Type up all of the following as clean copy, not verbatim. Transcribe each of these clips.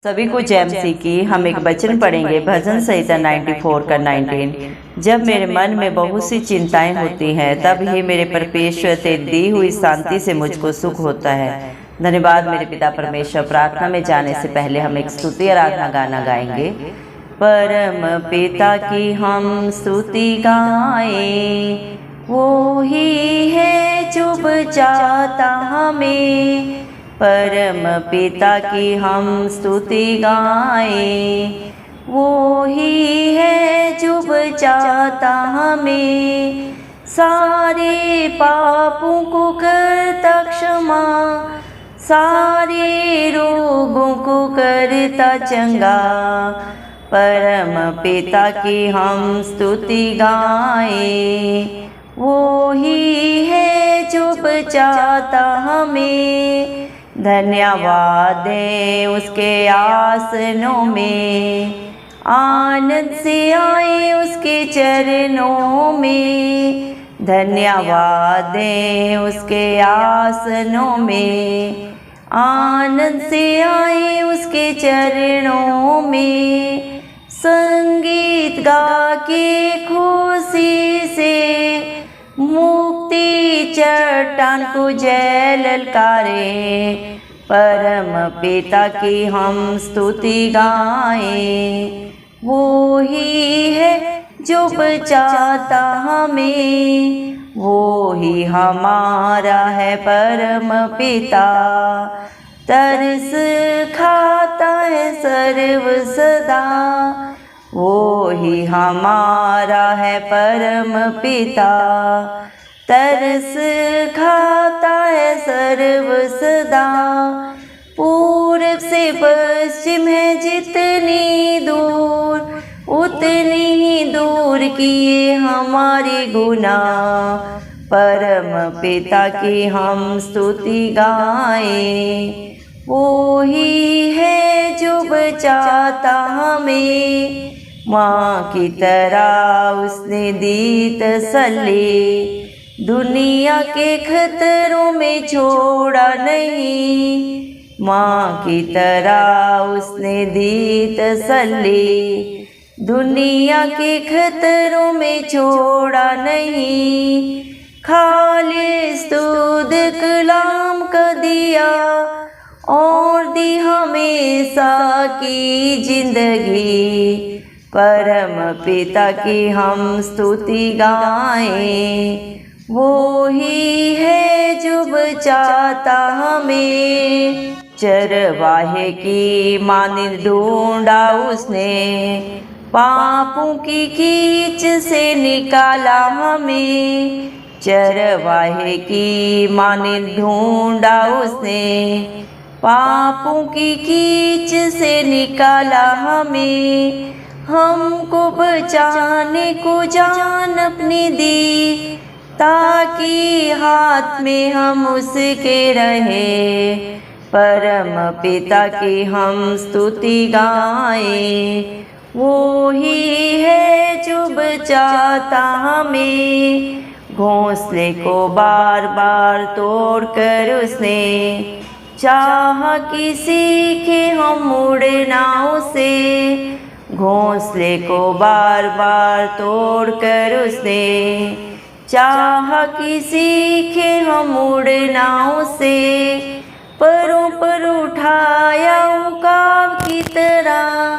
सभी को जय मसीह की। हम एक वचन पढ़ेंगे भजन संहिता 94 का 19। जब मेरे मन में बहुत सी चिंताएं होती हैं तब ही मेरे परमेश्वर से दी हुई शांति से मुझको सुख होता है। धन्यवाद मेरे पिता परमेश्वर। प्रार्थना में जाने से पहले हम एक स्तुति आराधना गाना गाएंगे। परम पिता की हम स्तुति गाएं, वो ही है जो बचाता हमें। परम पिता की हम स्तुति गाएं, वो ही है जो बचाता हमें। सारे पापों को करता क्षमा, सारे रोगों को करता चंगा। परम पिता की हम स्तुति गाएं, वो ही है जो बचाता हमें। धन्यवाद दे उसके आसनों में, आनंद से आए उसके चरणों में। धन्यवाद दे उसके आसनों में, आनंद से आए उसके चरणों में। संगीत गा के खुशी से मुक्ति चट्टान को जय ललकारे। परम पिता की हम स्तुति गाएं, वो ही है जो बचाता हमें। वो ही हमारा है परम पिता, तरस खाता है सर्व सदा। वो ही हमारा है परम पिता, तरस खाता है सर्व सदा। पूरब से पश्चिम है जितनी दूर, उतनी ही दूर किए हमारे गुनाह। परम पिता की हम स्तुति गाएं, वो ही है जो बचाता हमें। माँ की तरह उसने दी तसल्ली, दुनिया के खतरों में छोड़ा नहीं। माँ की तरह उसने दी तसल्ली, दुनिया के खतरों में छोड़ा नहीं। खालिस दूध कलाम का दिया और दी हमेशा की जिंदगी। परम पिता की हम स्तुति गाएं, वो ही है जो बचाता हमें। चरवाहे की मानिंद ढूंढा उसने, पापों की कीच से निकाला हमें। चरवाहे की मानिंद ढूंढा उसने, पापों की कीच से निकाला हमें। हमको बचाने को जान अपनी दी, ताकि हाथ में हम उसके रहे। परम पिता की हम स्तुति गाएं, वो ही है जो बचाता हमें। घोंसले को बार बार तोड़ कर उसने चाहा कि सीखे हम उड़ना उसे। घोंसले को बार बार तोड़ कर उसने चाहा कि सीखे हम उड़ना उसे। परों पर उठाया उकाब की तरह,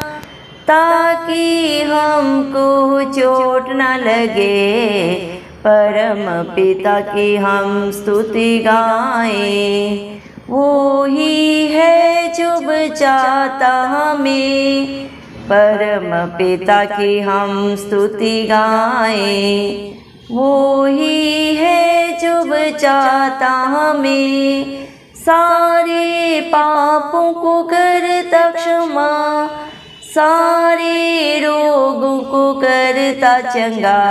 ताकि हमको चोट न लगे। परम पिता की हम स्तुति गाएं, वो ही है जो बचाता हमें। परम पिता की हम स्तुति गाएं, वो ही है जो बचाता हमें। सारे पापों को करता क्षमा, सारे रोगों को करता चंगा।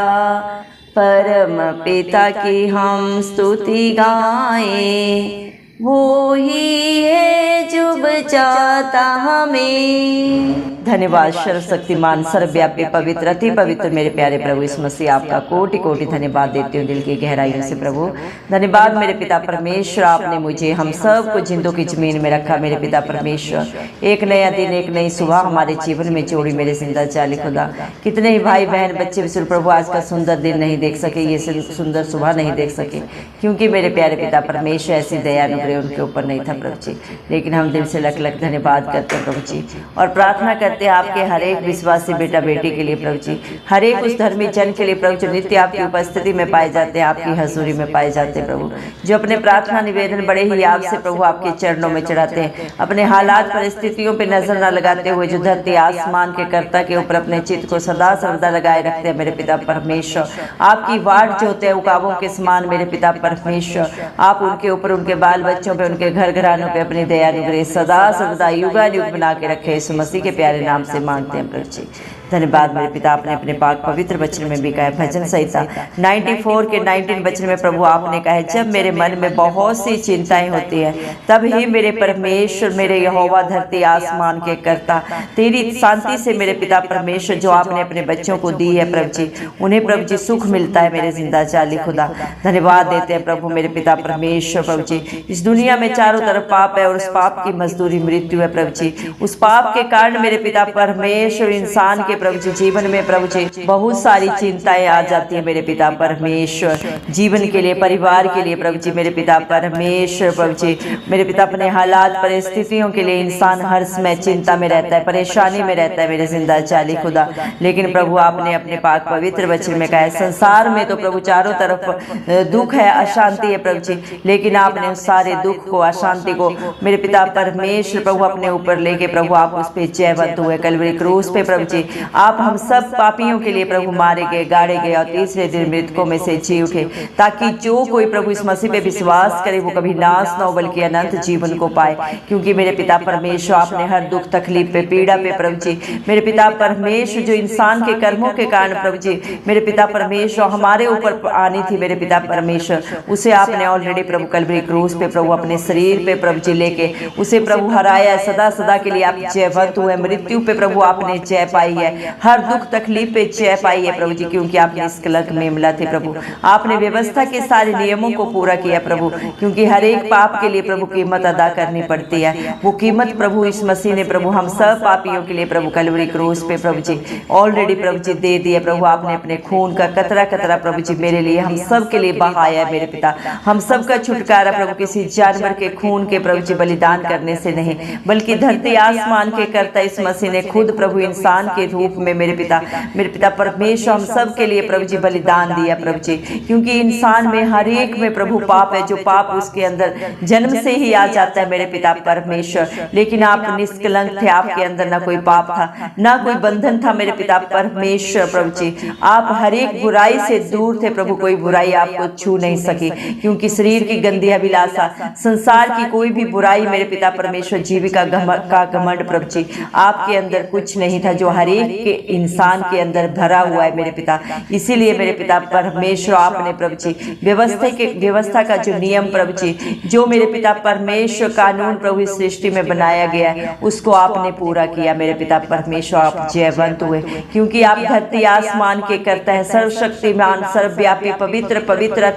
परम पिता की हम स्तुति गाएं, वो ही है जो बचाता हमें। धन्यवाद सर्वशक्तिमान सर्वव्यापी पवित्र अति पवित्र मेरे प्यारे प्रभु यीशु मसीह, आपका कोटि कोटि धन्यवाद देती हूँ दिल की गहराइयों से प्रभु। धन्यवाद मेरे पिता परमेश्वर, आपने मुझे हम सब को जिंदों की जमीन में रखा मेरे पिता परमेश्वर। एक नया दिन, एक नई सुबह हमारे जीवन में जोड़ी मेरे जिंदा चाली खुदा। कितने ही भाई बहन बच्चे विशुद्ध प्रभु आज का सुंदर दिन नहीं देख सके, ये सुंदर सुबह नहीं देख सके, क्योंकि मेरे प्यारे पिता परमेश्वर ऐसी दया अनुग्रह उनके ऊपर नहीं था प्रभु जी। लेकिन हम दिल से लख लख धन्यवाद करते हैं प्रभु जी, और प्रार्थना करते हैं आपके हर एक विश्वासी बेटा बेटी के लिए प्रभु जी, हर एक उस धर्मी जन के लिए प्रभु जो नित्य आपकी उपस्थिति में पाए जाते हैं, आपकी हजूरी में पाए जाते हैं प्रभु, जो अपने प्रार्थना निवेदन बड़े ही आपसे प्रभु आपके चरणों में चढ़ाते हैं, अपने हालात परिस्थितियों पर नजर न लगाते हुए जो धरती आसमान के कर्ता के ऊपर अपने चित्त को सदा सर्वदा लगाए रखते हैं मेरे पिता परमेश्वर। आपकी वाट जो होते हैं उकाबों के समान मेरे पिता परमेश्वर, आप उनके ऊपर, उनके बाल बच्चों पे, उनके घर घरानों पे अपनी दया अनुग्रह सदा सर्वदा युगानुग बना के रखे। यीशु मसीह के प्यारे नाम से मांगते हैं प्रभु जी। धन्यवाद मेरे पिता, आपने अपने पाक पवित्र वचन में भी कहा है, भजन संहिता 94 के 19 वचन में प्रभु आपने कहा है, जब मेरे मन में बहुत सी चिंताएं होती हैं तब ही मेरे परमेश्वर मेरे यहोवा धरती आसमान के कर्ता तेरी शांति से मेरे पिता परमेश्वर जो आपने अपने बच्चों को दी है प्रभु जी, उन्हें प्रभु जी सुख मिलता है मेरे जिंदा चाली खुदा। धन्यवाद देते हैं प्रभु मेरे पिता परमेश्वर प्रभु जी। इस दुनिया में चारों तरफ पाप है और उस पाप की मजदूरी मृत्यु है प्रभु जी। उस पाप के कारण मेरे पिता परमेश्वर इंसान के प्रभु जी जीवन में प्रभु जी बहुत सारी चिंताएं आ जाती है मेरे पिता परमेश्वर, जीवन के लिए, परिवार के लिए प्रभु जी मेरे पिता परमेश्वर प्रभु जी। मेरे पिता अपने हालात परिस्थितियों के लिए इंसान हर समय चिंता में रहता है, परेशानी में रहता है मेरे जिंदा चाली खुदा। लेकिन प्रभु आपने अपने पाक पवित्र वचन में कहा है, संसार में तो प्रभु चारों तरफ दुख है, अशांति है प्रभु जी, लेकिन आपने उस सारे दुख को, अशांति को मेरे पिता परमेश्वर प्रभु अपने ऊपर लेके प्रभु आप उस पे जयवंत हुए कलवरी क्रूस पे प्रभु जी। आप हम सब पापियों के लिए प्रभु मारे गए, गाड़े गए और तीसरे दिन मृतकों में से जी उठे, ताकि जो कोई प्रभु इस मसीह पे विश्वास करे वो कभी नाश न हो बल्कि अनंत जीवन को पाए। क्योंकि मेरे पिता परमेश्वर आपने हर दुख तकलीफ पे, पीड़ा पे प्रभु जी मेरे पिता परमेश्वर जो इंसान के कर्मों के कारण प्रभु जी मेरे पिता परमेश्वर हमारे ऊपर आनी थी मेरे पिता परमेश्वर, उसे आपने ऑलरेडी प्रभु कलवरी क्रूस पे प्रभु अपने शरीर पे प्रभु जी लेके उसे प्रभु हराया। सदा सदा के लिए आप जयवंत हुए, मृत्यु पे प्रभु आपने जय पाई है, हर दुख तकलीफ पे जय पाई है प्रभु जी, क्योंकि आप निष्कलंक मेमना थे प्रभु। आपने व्यवस्था के सारे नियमों को पूरा किया प्रभु, क्योंकि हर एक पाप के लिए प्रभु कीमत अदा करनी पड़ती है। वो कीमत प्रभु इस मसीह ने प्रभु हम सब पापियों के लिए प्रभु कलवरी क्रूस पे प्रभु जी ऑलरेडी प्रभु जी दे दिया प्रभु। आपने अपने खून का कतरा कतरा प्रभु जी मेरे लिए, हम सब के लिए बहाया है मेरे पिता। हम सब का छुटकारा प्रभु किसी जानवर के खून के प्रभु जी बलिदान करने से नहीं, बल्कि धरती आसमान के कर्ता इस मसीह ने खुद प्रभु इंसान के रूप में मेरे पिता परमेश्वर हम सब के लिए प्रभु जी बलिदान दिया प्रभु जी। क्योंकि इंसान में हर एक में प्रभु पाप है, जो पाप उसके अंदर जन्म से ही आ जाता है मेरे पिता परमेश्वर। लेकिन आप निष्कलंक थे, आपके अंदर ना कोई पाप था, ना कोई बंधन था मेरे पिता परमेश्वर प्रभु जी। आप हर एक बुराई से दूर थे प्रभु, कोई बुराई आपको छू नहीं सकी, क्योंकि शरीर की गंदी अभिलाषा, संसार की कोई भी बुराई मेरे पिता परमेश्वर, जीविका का घमंड प्रभु जी आपके अंदर कुछ नहीं था, जो हर एक के इंसान के अंदर भरा हुआ है मेरे पिता। इसीलिए मेरे पिता परमेश्वर आपने प्रभु जी व्यवस्था का जो नियम प्रभु जी, जो मेरे पिता परमेश्वर कानून प्रभु इस सृष्टि में बनाया गया है, उसको आपने पूरा किया मेरे पिता परमेश्वर। आप जयवंत हुए, क्योंकि आप धरती आसमान के करता है, सर्वशक्तिमान सर्वव्यापी पवित्र पवित्र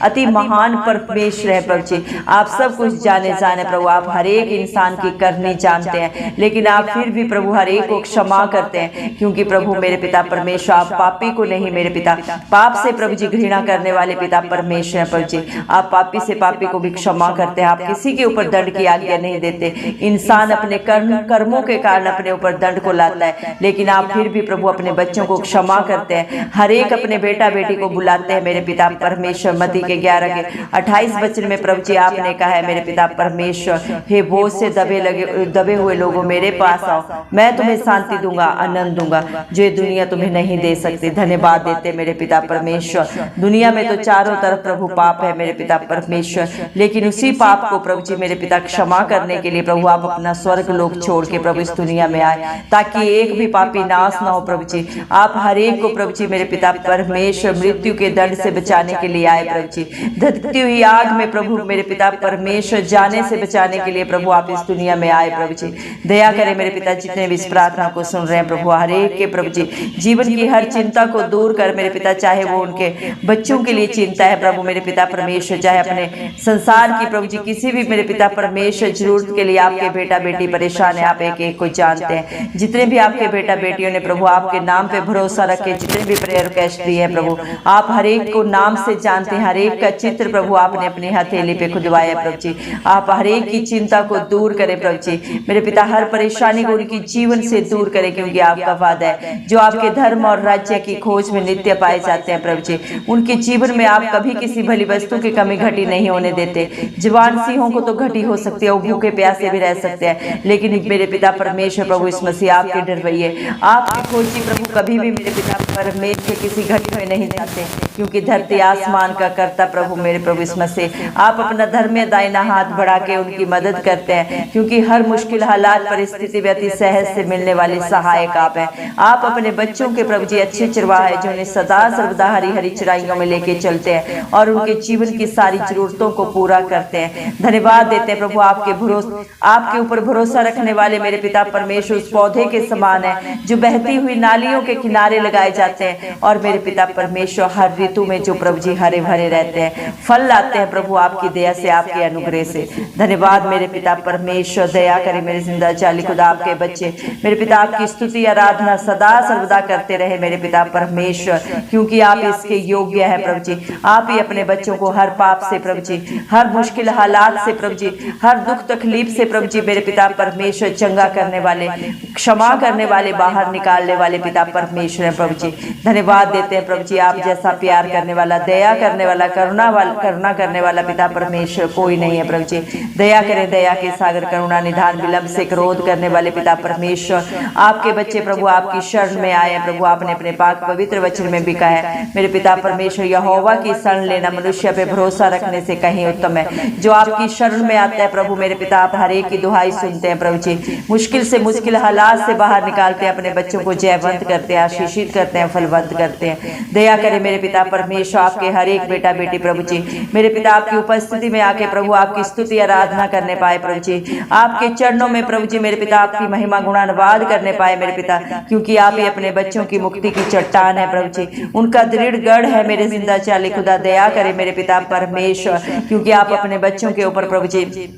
अति महान परमेश्वर है प्रभु जी। आप सब कुछ जाने प्रभु, आप हर एक इंसान की करनी जानते हैं, लेकिन आप फिर भी प्रभु हर एक को क्षमा करते हैं, क्योंकि प्रभु मेरे पिता परमेश्वर आप पापी को नहीं मेरे पिता, पाप से प्रभु जी घृणा करने वाले पिता परमेश्वर है प्रभु जी। आप पापी से पापी को भी क्षमा करते हैं, आप किसी के ऊपर दंड की आज्ञा नहीं देते। इंसान अपने कर्मों के कारण अपने ऊपर दंड को लाता है, लेकिन आप फिर भी प्रभु अपने बच्चों को क्षमा करते हैं, हर एक अपने बेटा बेटी को बुलाते हैं मेरे पिता परमेश्वर। मत्ती के 11 के 28 वचन में प्रभु जी आपने कहा है मेरे पिता परमेश्वर, हे बोझ से दबे हुए लोगों मेरे पास आओ, मैं तुम्हें शांति दूंगा, आनंद आनंद दूंगा जो ये दुनिया तुम्हें नहीं दे सकती। धन्यवाद देते मेरे पिता परमेश्वर। दुनिया में तो चारों तरफ प्रभु पाप है मेरे पिता परमेश्वर, लेकिन उसी पाप को प्रभु जी मेरे पिता क्षमा करने के लिए प्रभु आप अपना स्वर्ग लोक छोड़ के प्रभु इस दुनिया में आए, ताकि एक भी पापी नाश ना हो प्रभु जी। आप हर एक को प्रभु जी मेरे पिता परमेश्वर मृत्यु के दंड से बचाने के लिए आए प्रभु जी। धधकती हुई आग में प्रभु मेरे पिता परमेश्वर जाने से बचाने के लिए प्रभु आप इस दुनिया में आए प्रभु जी। दया करें मेरे पिता, जितने भी इस प्रार्थना को सुन रहे हैं प्रभु, हर एक के प्रभु जी जीवन की हर चिंता को दूर कर मेरे पिता, चाहे वो उनके बच्चों के लिए चिंता है प्रभु मेरे पिता परमेश्वर, चाहे अपने संसार की प्रभु जी किसी भी मेरे पिता परमेश्वर जरूरत के लिए आपके बेटा बेटी परेशान है, आप एक एक को जानते हैं। जितने भी आपके बेटा बेटियों ने प्रभु आपके नाम पे भरोसा रखे, जितने भी प्रेयर रिक्वेस्ट दिए हैं प्रभु, आप हर एक को नाम से जानते हैं, हर एक का चित्र प्रभु आपने अपनी हथेली पे खुदवाया प्रभु जी। आप हर एक की चिंता को दूर करें प्रभु जी मेरे पिता, हर परेशानी को उनकी जीवन से दूर करें, क्योंकि आपका वादा है जो आपके धर्म और राज्य की खोज में नित्य पाए जाते हैं प्रभु जी, उनके जीवन में आप कभी किसी भली वस्तु की कमी घटी नहीं होने देते। जवान सिंहों को तो घटी हो सकती है, वो भूखे प्यासे भी रह सकते हैं, लेकिन मेरे पिता परमेश्वर प्रभु इस मसीह आपके डरवैये आपकी खोजी प्रभु कभी भी मेरे पिता परमेश्वर किसी घटी में नहीं जाते, क्योंकि धरती आसमान का करता प्रभु मेरे प्रभु इस मसीह आप अपना धर्म दाहिना हाथ बढ़ा के उनकी मदद करते हैं, क्योंकि हर मुश्किल हालात परिस्थिति में अति सहज से मिलने वाले सहायक आप हैं। आप अपने बच्चों के प्रभु जी अच्छे चरवाहे हैं, जो उन्हें सदा सर्वदा हरी हरी चराइयों में लेके चलते हैं और उनके जीवन की सारी जरूरतों को पूरा करते हैं। धन्यवाद देते हैं प्रभु, आपके ऊपर भरोसा रखने वाले मेरे पिता परमेश्वर उस पौधे के समान है जो बहती हुई नालियों के किनारे लगाए जाते हैं, और मेरे पिता परमेश्वर हर ऋतु में जो प्रभु जी हरे भरे रहते हैं, फल लाते हैं प्रभु आपकी दया से, आपके अनुग्रह से। धन्यवाद मेरे पिता परमेश्वर, दया करें मेरे जिंदा चाली खुदा आपके बच्चे मेरे पिता आपकी स्तुति आराधना सदा सर्वदा करते रहे मेरे पिता परमेश्वर, क्योंकि आप इसके योग्य है प्रभु जी। आप ही अपने बच्चों को हर पाप से प्रभु जी, हर मुश्किल हालात से प्रभु जी, हर दुख तकलीफ से प्रभु जी मेरे पिता परमेश्वर चंगा करने वाले, क्षमा करने वाले, बाहर निकालने वाले पिता परमेश्वर है प्रभु जी। धन्यवाद देते हैं प्रभु जी, आप जैसा प्यार करने वाला, दया करने वाला, करुणा करने वाला पिता परमेश्वर कोई नहीं है प्रभु जी। दया करें, दया के सागर, करुणा निधान, विलंब से क्रोध करने वाले पिता परमेश्वर, आपके बच्चे प्रभु आपकी शरण में आए हैं प्रभु। आपने अपने पाक पवित्र वचन में भी कहा है मेरे पिता परमेश्वर, यहोवा की शरण लेना मनुष्य पे भरोसा रखने से कहीं उत्तम है। जो आपकी शरण में आता है प्रभु मेरे पिता, आप हर एक की दुहाई सुनते हैं प्रभु जी, मुश्किल से मुश्किल हालात से बाहर निकालते हैं, अपने बच्चों को जयवंत करते हैं, आशीषित करते हैं, फलवंत करते हैं। दया करें मेरे पिता परमेश्वर, आपके हर एक बेटा बेटी प्रभु जी मेरे पिता आपकी उपस्थिति में आके प्रभु आपकी स्तुति आराधना करने पाए प्रभु जी, आपके चरणों में प्रभु जी मेरे पिता आपकी महिमा गुणानुवाद करने पाए मेरे पिता, क्योंकि आप ही अपने बच्चों की मुक्ति की चट्टान है प्रभु जी, उनका दृढ़ गढ़ है मेरे जिंदा चाली खुदा। दया करे मेरे पिता परमेश्वर, क्योंकि आप अपने बच्चों के ऊपर प्रभु जी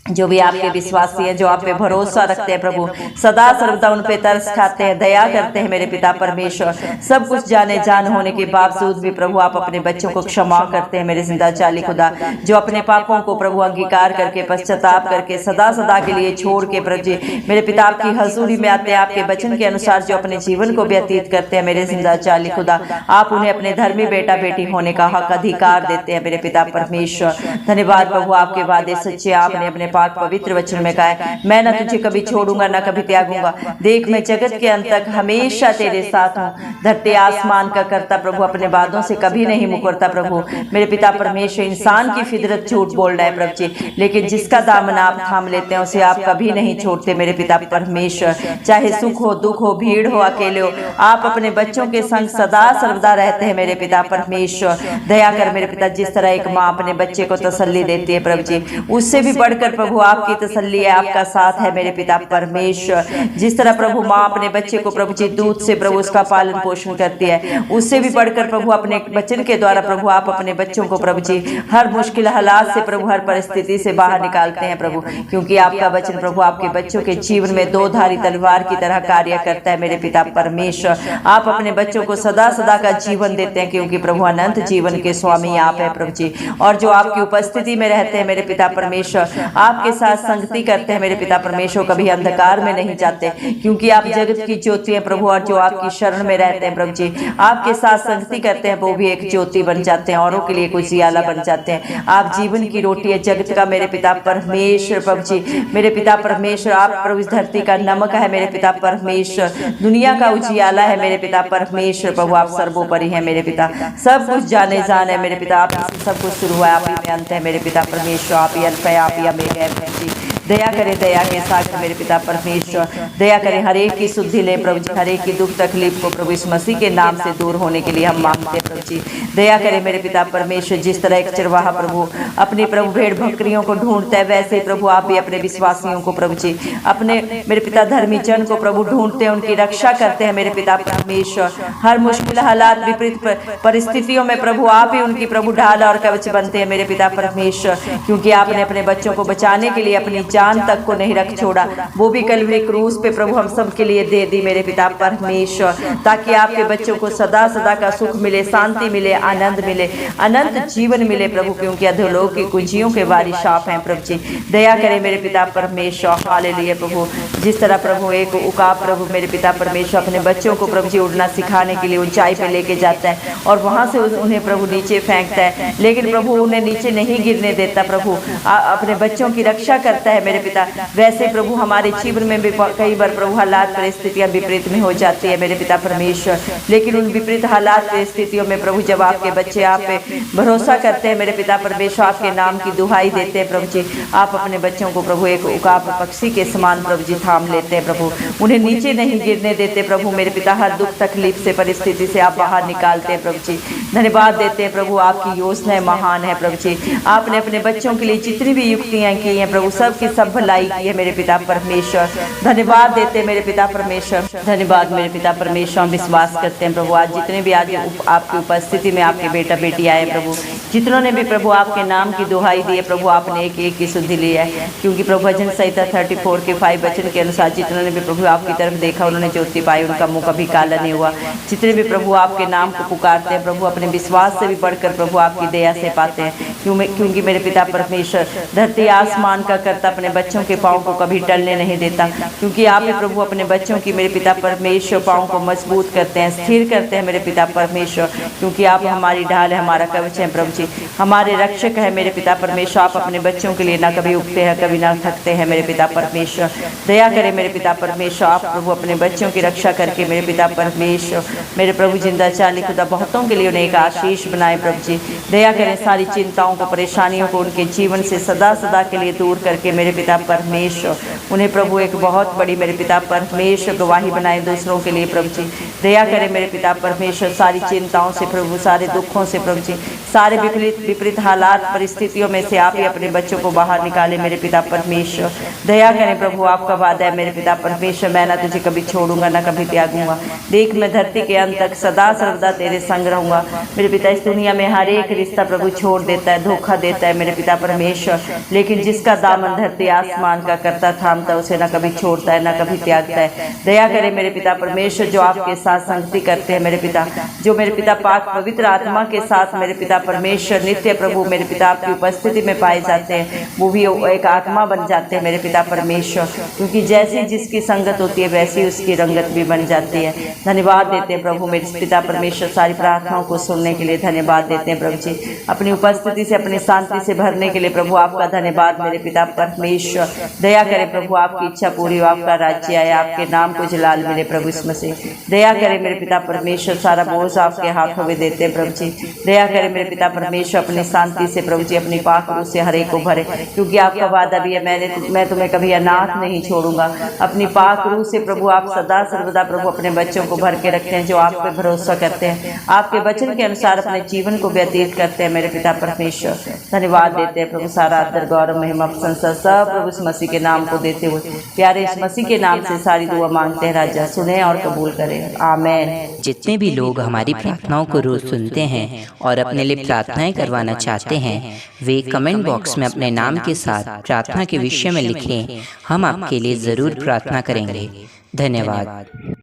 जो भी आपके विश्वासी हैं, जो आप पे भरोसा रखते हैं प्रभु, सदा सर्वदा उन पे तरस खाते हैं, दया करते हैं मेरे पिता परमेश्वर। सब कुछ जाने जान होने के बावजूद भी प्रभु आप अपने बच्चों को क्षमा करते हैं मेरे जिंदा चाली खुदा, जो अपने पापों को प्रभु अंगीकार करके, पश्चाताप करके, सदा सदा के लिए छोड़ के प्रभु जी मेरे पिता आपकी हजूरी में आते हैं, आपके वचन के अनुसार जो अपने जीवन को व्यतीत करते हैं मेरे जिंदा चाली खुदा, आप उन्हें अपने धर्मी बेटा बेटी होने का हक अधिकार देते हैं मेरे पिता परमेश्वर। धन्यवाद प्रभु, आपके वादे सच्चे, आपने अपने पाक पवित्र वचन में कहा है, मैं न तुझे कभी छोड़ूंगा न कभी त्यागूंगा, देख मैं जगत के अंत तक हमेशा तेरे साथ हूँ। धरती आसमान का करता प्रभु अपने वादों से कभी नहीं मुकरता प्रभु मेरे पिता परमेश्वर। इंसान की फितरत झूठ बोल रहा है प्रभु जी, लेकिन जिसका दामन आप थाम लेते हैं उसे आप कभी नहीं छोड़ते मेरे पिता परमेश्वर। चाहे सुख हो, दुख हो, भीड़ हो, अकेले हो, आप अपने बच्चों के संग सदा सर्वदा रहते हैं मेरे पिता परमेश्वर। दया कर मेरे पिता, जिस तरह एक माँ अपने बच्चे को तसल्ली देती है प्रभु जी, उससे भी बढ़कर प्रभु आपकी तसल्ली है, आपका साथ है मेरे पिता परमेश्वर। जिस तरह प्रभु माँ अपने बच्चे को प्रभु जी दूध से प्रभु उसका पालन पोषण करती है, उससे भी बढ़कर प्रभु अपने वचन के द्वारा प्रभु आप अपने बच्चों को प्रभु जी हर मुश्किल हालात से प्रभु, हर परिस्थिति से बाहर निकालते हैं प्रभु, क्योंकि आपका वचन प्रभु आपके बच्चों के जीवन में दो धारी तलवार की तरह कार्य करता है मेरे पिता परमेश्वर। आप अपने बच्चों को सदा सदा का जीवन देते हैं, क्योंकि प्रभु अनंत जीवन के स्वामी आप है प्रभु जी, और जो आपकी उपस्थिति में रहते हैं मेरे पिता परमेश्वर, आप आपके साथ संगति करते हैं मेरे पिता परमेश्वर, कभी अंधकार में नहीं जाते, क्योंकि आप जगत की ज्योति हैं प्रभु, और जो आपकी शरण में रहते हैं प्रभु जी, आपके साथ संगति करते हैं, वो भी एक ज्योति बन जाते हैं, औरों के लिए कुछ उजियाला बन जाते हैं। आप जीवन की रोटी है जगत का मेरे पिता परमेश्वर प्रभु जी, मेरे पिता परमेश्वर, आप प्रभु इस धरती का नमक है मेरे पिता परमेश्वर, दुनिया का उजियाला है मेरे पिता परमेश्वर प्रभु, आप सर्वोपरि है मेरे पिता, सब कुछ जाने जान है मेरे पिता, आप सब कुछ शुरू हुआ है, आप ही में अंत है मेरे पिता परमेश्वर, आप ही अल्फा है, आप ही ओमेगा है जी। दया करें, दया के साथ मेरे पिता परमेश्वर, दया करें, हर एक की शुद्धि ले प्रभु जी, हर एक की दुख तकलीफ को प्रभु इस मसीह के नाम से दूर होने के लिए हम मांगते हैं प्रभु जी। दया करें मेरे पिता परमेश्वर, जिस तरह एक चरवाहा प्रभु अपनी प्रभु भेड़ बकरियों को ढूंढता है, वैसे प्रभु आप भी अपने विश्वासियों को प्रभु जी, अपने मेरे पिता धर्मी जन को प्रभु ढूंढते हैं, उनकी रक्षा करते हैं मेरे पिता परमेश्वर। हर मुश्किल हालात विपरीत परिस्थितियों में प्रभु आप ही उनकी प्रभु ढाल और कवच बनते हैं मेरे पिता परमेश्वर, क्योंकि आपने अपने बच्चों को बचाने के लिए अपनी जान तक को नहीं रख छोड़ा, वो भी कलवरी क्रूस पे प्रभु हम सब के लिए दे दी मेरे पिता परमेश्वर, ताकि आपके बच्चों को सदा सदा का सुख मिले, शांति मिले, आनंद मिले, अनंत जीवन मिले प्रभु, क्योंकि अधोलोक की कुंजियों के वारिस आप हैं प्रभु जी। दया करें मेरे पिता परमेश्वर, हालेलुया प्रभु। जिस तरह प्रभु एक उकाब प्रभु मेरे पिता परमेश्वर अपने बच्चों को प्रभु जी उड़ना सिखाने के लिए ऊंचाई पे लेके जाता है और वहां से उन्हें प्रभु नीचे फेंकता है, लेकिन प्रभु उन्हें नीचे नहीं गिरने देता, प्रभु अपने बच्चों की रक्षा करता है मेरे पिता। वैसे प्रभु हमारे जीवन में भी कई बार प्रभु हालात परिस्थितियां विपरीत में हो जाती है मेरे पिता परमेश्वर, लेकिन उन विपरीत हालात परिस्थितियों में प्रभु जब आपके बच्चे आप पे भरोसा करते हैं मेरे पिता परमेश्वर, आपके नाम की दुहाई देते हैं प्रभु जी, आप अपने बच्चों को प्रभु एक उकाब पक्षी के समान प्रभु जी थाम लेते हैं प्रभु, उन्हें नीचे नहीं गिरने देते प्रभु मेरे पिता, हर दुख तकलीफ से परिस्थिति से आप बाहर निकालते हैं प्रभु जी। धन्यवाद देते हैं प्रभु, आपकी योजनाएं महान है प्रभु जी, आपने अपने बच्चों के लिए जितनी भी युक्तियां की हैं प्रभु सब की सब भलाई की है मेरे पिता परमेश्वर। धन्यवाद देते हैं मेरे पिता परमेश्वर, धन्यवाद मेरे पिता परमेश्वर। हम विश्वास करते हैं प्रभु आज जितने भी आज आपकी उपस्थिति में आपके बेटा बेटी आए प्रभु, जितनों ने भी प्रभु आपके नाम की दुहाई दी है प्रभु, आपने एक एक की शुद्धि ली है, क्योंकि प्रभु भजन संहिता 34 के 5 वचन के अनुसार जितनों ने भी प्रभु आपकी तरफ देखा उन्होंने ज्योति पाई, उनका मुंह कभी काला नहीं हुआ। जितने भी प्रभु आपके नाम को पुकारते हैं प्रभु अपने विश्वास से भी बढ़कर प्रभु आपकी दया से पाते हैं, क्योंकि मेरे पिता परमेश्वर धरती आसमान का करता अपने बच्चों के पाँव को कभी टलने नहीं देता, क्योंकि आप ही प्रभु अपने बच्चों की मेरे पिता परमेश्वर पाँव को मजबूत करते हैं, स्थिर करते हैं मेरे पिता परमेश्वर, क्योंकि आप हमारी ढाल है, हमारा कवच है प्रभु जी, हमारे रक्षक है मेरे पिता परमेश्वर। आप अपने बच्चों के लिए ना कभी उगते हैं कभी ना थकते हैं मेरे पिता परमेश्वर। दया करें मेरे पिता परमेश्वर, आप प्रभु अपने बच्चों की रक्षा करके मेरे पिता परमेश्वर मेरे प्रभु जिंदा चाली खुदा बहुतों के लिए उन्हें एक आशीष बनाए प्रभु जी। दया करें सारी चिंताओं को परेशानियों को उनके जीवन से सदा सदा के लिए दूर करके मेरे पिता परमेश्वर उन्हें प्रभु एक बहुत बड़ी मेरे पिता परमेश्वर गवाही बनाए दूसरों के लिए प्रभु जी। दया करें मेरे पिता परमेश्वर सारी चिंताओं से प्रभु, सारे दुखों से प्रभु जी, सारे विपरीत हालात परिस्थितियों में से आप ही अपने बच्चों को बाहर निकाले मेरे पिता परमेश्वर। दया करें प्रभु, आपका वादा है मेरे पिता परमेश्वर, मैं ना तुझे कभी छोड़ूंगा ना कभी त्यागूंगा, देख मैं धरती के अंत तक सदा सर्वदा तेरे संग रहूंगा मेरे पिता। इस दुनिया में हर एक रिश्ता प्रभु छोड़ देता है, धोखा देता है मेरे पिता परमेश्वर, लेकिन जिसका दामन धरती आसमान का करता थामता उसे ना कभी छोड़ता है ना कभी त्यागता है। दया करें मेरे पिता परमेश्वर जो आपके साथ संगति करते हैं मेरे पिता, जो मेरे पिता पाक पवित्र आत्मा के साथ मेरे पिता परमेश्वर नित्य प्रभु मेरे पिता आपकी उपस्थिति में पाए जाते हैं, वो भी एक आत्मा बन जाते हैं मेरे पिता परमेश्वर, क्योंकि जैसी जिसकी संगत होती है वैसी उसकी रंगत भी बन जाती है। धन्यवाद देते हैं प्रभु मेरे पिता परमेश्वर सारी प्रार्थनाओं को सुनने के लिए, धन्यवाद देते हैं प्रभु जी अपनी उपस्थिति से अपनी शांति से भरने के लिए प्रभु, आपका धन्यवाद मेरे पिता परमेश्वर। दया करें प्रभु आपकी इच्छा पूरी हो, आपका राज्य आए, आपके नाम को जलाल मिले प्रभु इसमें से। दया करें मेरे पिता परमेश्वर सारा बोझ आपके हाथों में देते हैं प्रभु जी। दया करें मेरे पिता परमेश्वर अपनी शांति से प्रभु जी अपनी पाक रूह से हर एक को भरे, क्योंकि आपका वादा भी है मैं तुम्हें कभी अनाथ नहीं छोड़ूंगा। अपनी पाक रूह से प्रभु आप सदा सर्वदा प्रभु अपने बच्चों को भर के रखते हैं जो आप पे भरोसा करते हैं, आपके वचन के अनुसार अपने जीवन को व्यतीत करते हैं मेरे पिता परमेश्वर। धन्यवाद देते हैं प्रभु सारा आदर गौरव महिमा प्रशंसा सब प्रभु इस मसीह के नाम को देते हुए प्यारे इस मसीह के नाम से सारी दुआ मांगते हैं राजा, सुने और कबूल करें, आमीन। जितने भी लोग हमारी प्रार्थनाओं को रोज सुनते हैं और अपने लिए प्रार्थनाएं करवाना चाहते हैं वे कमेंट बॉक्स में अपने नाम के साथ प्रार्थना के विषय में लिखें, हम आपके लिए जरूर प्रार्थना करेंगे। धन्यवाद।